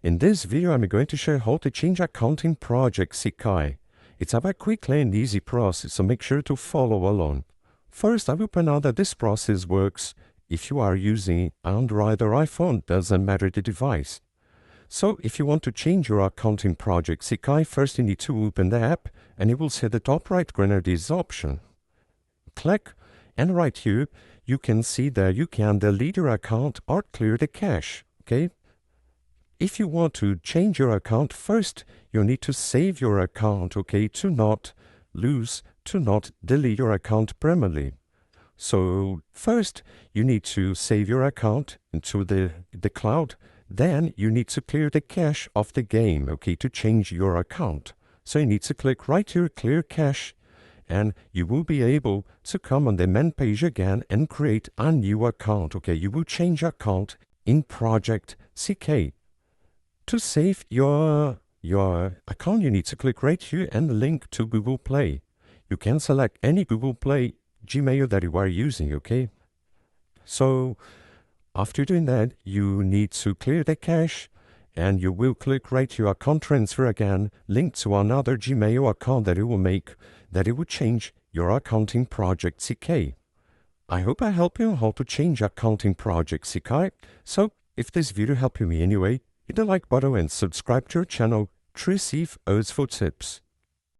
In this video, I'm going to show you how to change account in Project Sekai. It's a very quick and easy process, so make sure to follow along. First, I will point out that this process works if you are using Android or iPhone, doesn't matter the device. So if you want to change your account in Project Sekai, first you need to open the app, and you will see at the top right corner this option. Click, and right here, you can see that you can delete your account or clear the cache, okay? If you want to change your account, first you need to save your account, okay, to not delete your account permanently. So first you need to save your account into the cloud, then you need to clear the cache of the game, okay, to change your account. So you need to click right here, clear cache, and you will be able to come on the main page again and create a new account, okay? You will change account in Project Sekai. To save your account, you need to click right here and link to Google Play. You can select any Google Play Gmail that you are using, okay? So after doing that, you need to clear the cache, and you will click right here, account transfer again, link to another Gmail account that it will make, that it will change your account in Project Sekai. I hope I help you on how to change account in Project Sekai. So if this video helped you in any way, hit the like button and subscribe to our channel to receive useful tips.